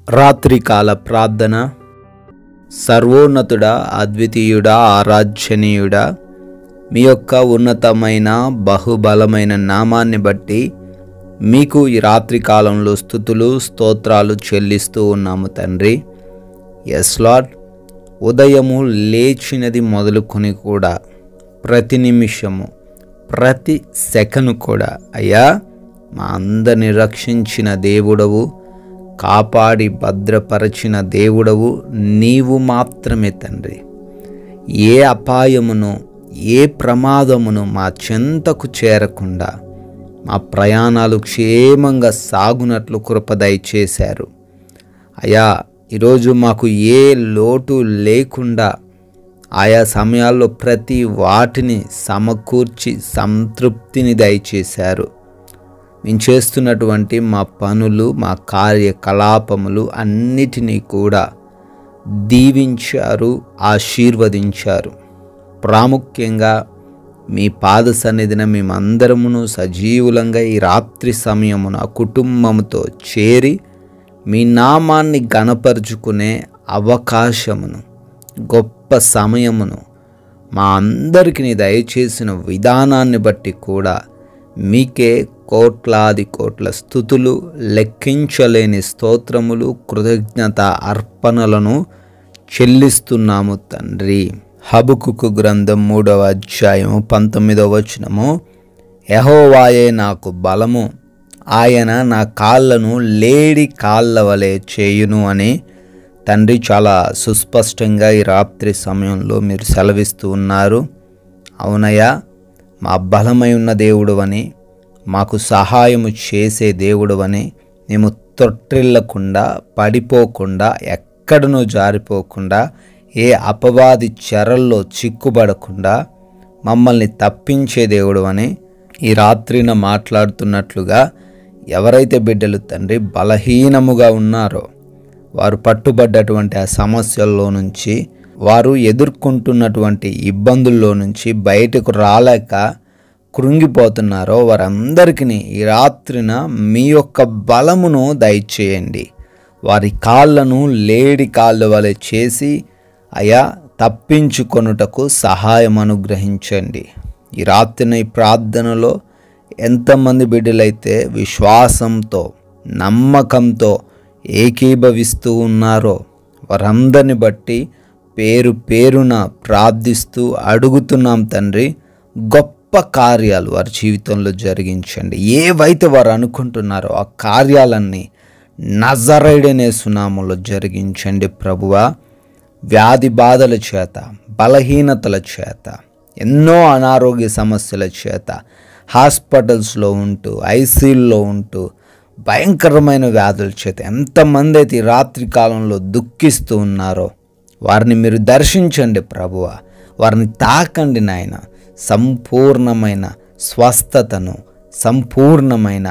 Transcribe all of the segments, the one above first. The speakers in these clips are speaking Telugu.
రాత్రికాల ప్రార్థన. సర్వోన్నతుడా, అద్వితీయుడా, ఆరాధ్యనీయుడా, మీ యొక్క ఉన్నతమైన బహుబలమైన నామాన్ని బట్టి మీకు ఈ రాత్రి కాలంలో స్తుతులు స్తోత్రాలు చెల్లిస్తూ ఉన్నాము తండ్రి. ఎస్ లార్డ్, ఉదయము లేచినది మొదలుకొని కూడా ప్రతి నిమిషము ప్రతి సెకను కూడా అయ్యా మా అందరిని రక్షించిన దేవుడవు, కాపాడి భద్రపరచిన దేవుడవు నీవు మాత్రమే తండ్రి. ఏ అపాయమును ఏ ప్రమాదమును మా చెంతకు చేరకుండా మా ప్రయాణాలు క్షేమంగా సాగునట్లు కృప దయచేశారు. అయ్యా ఈరోజు మాకు ఏ లోటు లేకుండా ఆయా సమయాల్లో ప్రతి వాటిని సమకూర్చి సంతృప్తిని దయచేశారు. మేము చేస్తున్నటువంటి మా పనులు మా కార్యకలాపములు అన్నిటినీ కూడా దీవించారు, ఆశీర్వదించారు. ప్రాముఖ్యంగా మీ పాద సన్నిధిన మేమందరమును సజీవులంగా ఈ రాత్రి సమయమున కుటుంబముతో చేరి మీ నామాన్ని గణపరుచుకునే అవకాశమును గొప్ప సమయమును మా అందరికీ దయచేసిన విధానాన్ని బట్టి కూడా మీకే కోట్లాది కోట్ల స్తుతులు, లెక్కించలేని స్తోత్రములు, కృతజ్ఞత అర్పణలను చెల్లిస్తున్నాము తండ్రి. హబకుకు గ్రంథం 3వ అధ్యాయము 19వ వచనము. యెహోవాయే నాకు బలము, ఆయన నా కాళ్ళను లేడి కాళ్ళ వలె చేయును అని తండ్రి చాలా సుస్పష్టంగా ఈ రాత్రి సమయంలో మీరు సెలవిస్తూ ఉన్నారు. అవునయ్యా, మా బలమై ఉన్న దేవుడవని, మాకు సహాయము చేసే దేవుడవని, మేము తొట్టిల్లకుండా పడిపోకుండా ఎక్కడనూ జారిపోకుండా ఏ అపవాది చెరల్లో చిక్కుబడకుండా మమ్మల్ని తప్పించే దేవుడు అని ఈ రాత్రిన మాట్లాడుతున్నట్లుగా ఎవరైతే బిడ్డలు తండ్రి బలహీనముగా ఉన్నారో, వారు పట్టుబడ్డటువంటి ఆ సమస్యల్లో నుంచి, వారు ఎదుర్కొంటున్నటువంటి ఇబ్బందుల్లో నుంచి బయటకు రాలేక కృంగిపోతున్నారో వారందరికీ ఈ రాత్రిన మీ యొక్క బలమును దయచేయండి. వారి కాళ్ళను లేడి కాళ్ళ వలె చేసి అయా తప్పించుకొనుటకు సహాయం అనుగ్రహించండి. ఈ రాత్రిన ఈ ప్రార్థనలో ఎంతమంది బిడ్డలైతే విశ్వాసంతో నమ్మకంతో ఏకీభవిస్తూ ఉన్నారో వారందరిని బట్టి పేరు పేరున ప్రార్థిస్తూ అడుగుతున్నాం తండ్రి. గొప్ప కార్యాలు వారి జీవితంలో జరిగించండి. ఏవైతే వారు అనుకుంటున్నారో ఆ కార్యాలన్నీ నజరేయుడనే సునామంలో జరిగించండి ప్రభువా. వ్యాధి బాధల చేత, బలహీనతల చేత, ఎన్నో అనారోగ్య సమస్యల చేత హాస్పిటల్స్లో ఉంటూ, ఐసీయూలో ఉంటూ భయంకరమైన వ్యాధుల చేత ఎంతమంది అయితే ఈ రాత్రి కాలంలో దుఃఖిస్తూ ఉన్నారో వారిని మీరు దర్శించండి ప్రభువా. వారిని తాకండి నాయన. సంపూర్ణమైన స్వస్థతను, సంపూర్ణమైన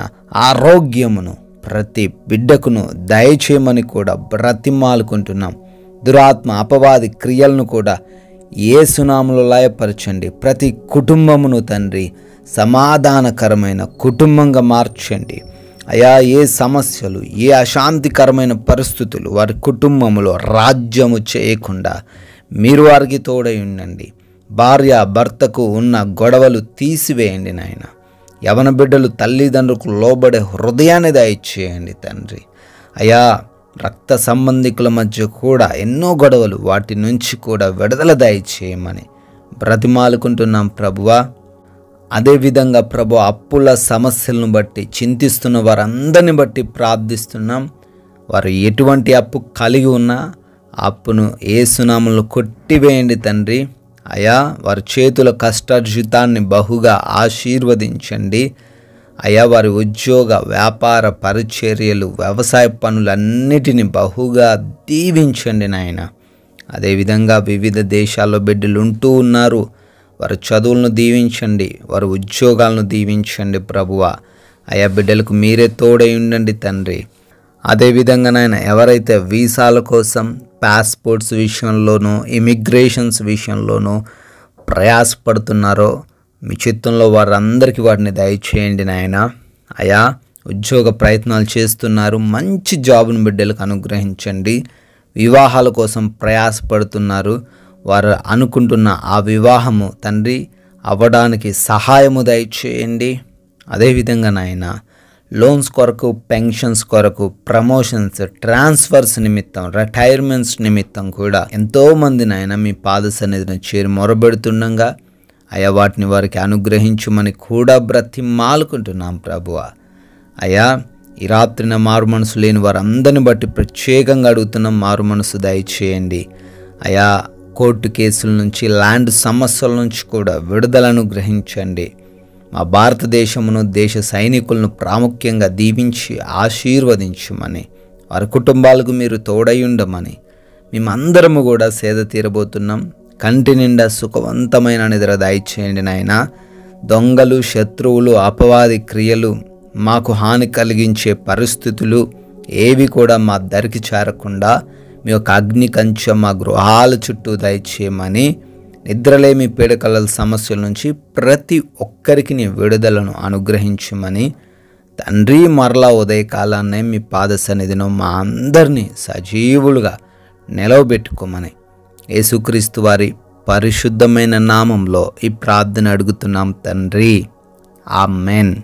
ఆరోగ్యమును ప్రతి బిడ్డకును దయచేయమని కూడా బ్రతిమాలుకుంటున్నాం. దురాత్మ అపవాది క్రియలను కూడా యేసునామములో లయపరచండి. ప్రతి కుటుంబమును తండ్రి సమాధానకరమైన కుటుంబంగా మార్చండి. అయా ఏ సమస్యలు, ఏ అశాంతికరమైన పరిస్థితులు వారి కుటుంబంలో రాజ్యము చేయకుండా మీరు వారికి తోడై ఉండండి. భార్య భర్తకు ఉన్న గొడవలు తీసివేయండి నాయన. యవన బిడ్డలు తల్లిదండ్రులకు లోబడే హృదయాన్ని దయచేయండి తండ్రి. అయా రక్త సంబంధికుల మధ్య కూడా ఎన్నో గొడవలు, వాటి నుంచి కూడా విడుదల దయచేయమని బ్రతిమాలుకుంటున్నాం ప్రభువా. అదేవిధంగా ప్రభు అప్పుల సమస్యలను బట్టి చింతిస్తున్న వారందరిని బట్టి ప్రార్థిస్తున్నాం. వారు ఎటువంటి అప్పు కలిగి ఉన్నా అప్పును యేసునామములో కొట్టివేయండి తండ్రి. అయా వారి చేతుల కష్టార్జితాన్ని బహుగా ఆశీర్వదించండి. అయా వారి ఉద్యోగ వ్యాపార పరిచర్యలు, వ్యవసాయ పనులన్నిటిని బహుగా దీవించండి నాయన. అదేవిధంగా వివిధ దేశాల్లో బిడ్డలు ఉంటూ ఉన్నారు. వారి చదువులను దీవించండి, వారి ఉద్యోగాలను దీవించండి ప్రభువా. అయా బిడ్డలకు మీరే తోడై ఉండండి తండ్రి. అదేవిధంగా నాయన ఎవరైతే వీసాల కోసం, పాస్పోర్ట్స్ విషయంలోనూ, ఇమిగ్రేషన్స్ విషయంలోనూ ప్రయాసపడుతున్నారో మీ చిత్తంలో వారందరికీ వాటిని దయచేయండి నాయన. అయా ఉద్యోగ ప్రయత్నాలు చేస్తున్నారు, మంచి జాబ్ను బిడ్డలకు అనుగ్రహించండి. వివాహాల కోసం ప్రయాసపడుతున్నారు, వారు అనుకుంటున్న ఆ వివాహము తండ్రి అవ్వడానికి సహాయము దయచేయండి. అదేవిధంగా నాయన లోన్స్ కొరకు, పెన్షన్స్ కొరకు, ప్రమోషన్స్, ట్రాన్స్ఫర్స్ నిమిత్తం, రిటైర్మెంట్స్ నిమిత్తం కూడా ఎంతోమంది నాయన మీ పాద సన్నిధిని చేరి మొరబెడుతుండగా అయా వాటిని వారికి అనుగ్రహించమని కూడా బ్రతిమాలుకుంటున్నాం ప్రభువా. అయా ఈ రాత్రిన మారు మనసు లేని వారందరిని బట్టి ప్రత్యేకంగా అడుగుతున్నాం, మారు మనసు దయచేయండి. అయా కోర్టు కేసుల నుంచి, ల్యాండ్ సమస్యల నుంచి కూడా విడుదలను గ్రహించండి. మా భారతదేశమును, దేశ సైనికులను ప్రాముఖ్యంగా దీవించి ఆశీర్వదించమని, వారి కుటుంబాలకు మీరు తోడై ఉండమని మేమందరము కూడా సేద తీరబోతున్నాం. కంటి నిండా సుఖవంతమైన నిద్ర దయచేయండి నాయన. దొంగలు, శత్రువులు, అపవాది క్రియలు, మాకు హాని కలిగించే పరిస్థితులు ఏవి కూడా మా దరికి చేరకుండా మీ యొక్క అగ్ని కంచె మా గృహాల చుట్టూ దయచేయమని, నిద్రలేమి పీడకల సమస్యల నుంచి ప్రతి ఒక్కరికి నీ విడుదలను అనుగ్రహించమని తండ్రి, మరలా ఉదయకాలాన్నే మీ పాద సన్నిధిలో మా అందరినీ సజీవులుగా నిలవబెట్టుకోమని యేసుక్రీస్తు వారి పరిశుద్ధమైన నామంలో ఈ ప్రార్థన అడుగుతున్నాం తండ్రి. ఆమెన్.